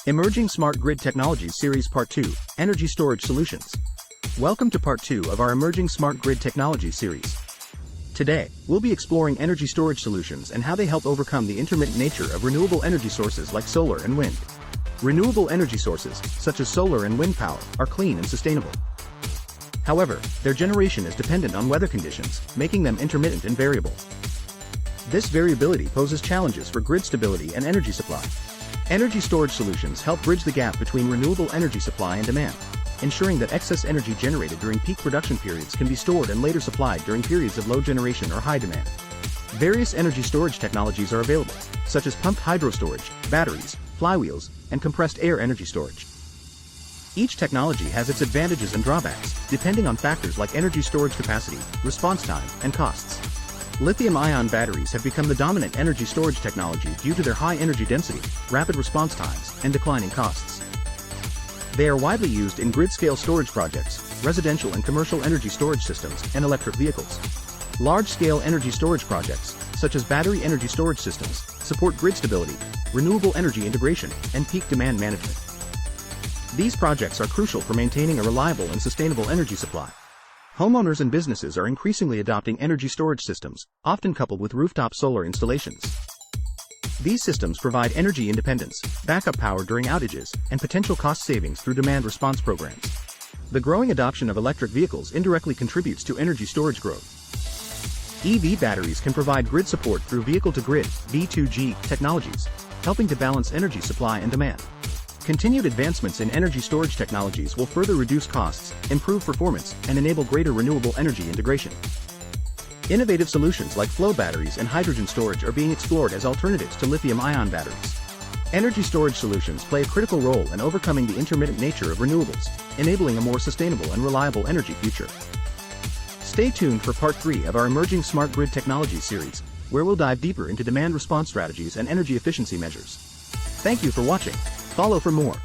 Emerging Smart Grid Technologies Series Part 2, Energy Storage Solutions. Welcome to Part 2 of our Emerging Smart Grid Technologies series. Today, we'll be exploring energy storage solutions and how they help overcome the intermittent nature of renewable energy sources like solar and wind. Renewable energy sources, such as solar and wind power, are clean and sustainable. However, their generation is dependent on weather conditions, making them intermittent and variable. This variability poses challenges for grid stability and energy supply. Energy storage solutions help bridge the gap between renewable energy supply and demand, ensuring that excess energy generated during peak production periods can be stored and later supplied during periods of low generation or high demand. Various energy storage technologies are available, such as pumped hydro storage, batteries, flywheels, and compressed air energy storage. Each technology has its advantages and drawbacks, depending on factors like energy storage capacity, response time, and costs. Lithium-ion batteries have become the dominant energy storage technology due to their high energy density, rapid response times, and declining costs. They are widely used in grid-scale storage projects, residential and commercial energy storage systems, and electric vehicles. Large-scale energy storage projects, such as battery energy storage systems, support grid stability, renewable energy integration, and peak demand management. These projects are crucial for maintaining a reliable and sustainable energy supply. Homeowners and businesses are increasingly adopting energy storage systems, often coupled with rooftop solar installations. These systems provide energy independence, backup power during outages, and potential cost savings through demand response programs. The growing adoption of electric vehicles indirectly contributes to energy storage growth. EV batteries can provide grid support through vehicle-to-grid (V2G) technologies, helping to balance energy supply and demand. Continued advancements in energy storage technologies will further reduce costs, improve performance, and enable greater renewable energy integration. Innovative solutions like flow batteries and hydrogen storage are being explored as alternatives to lithium-ion batteries. Energy storage solutions play a critical role in overcoming the intermittent nature of renewables, enabling a more sustainable and reliable energy future. Stay tuned for Part 3 of our Emerging Smart Grid Technologies series, where we'll dive deeper into demand response strategies and energy efficiency measures. Thank you for watching. Follow for more.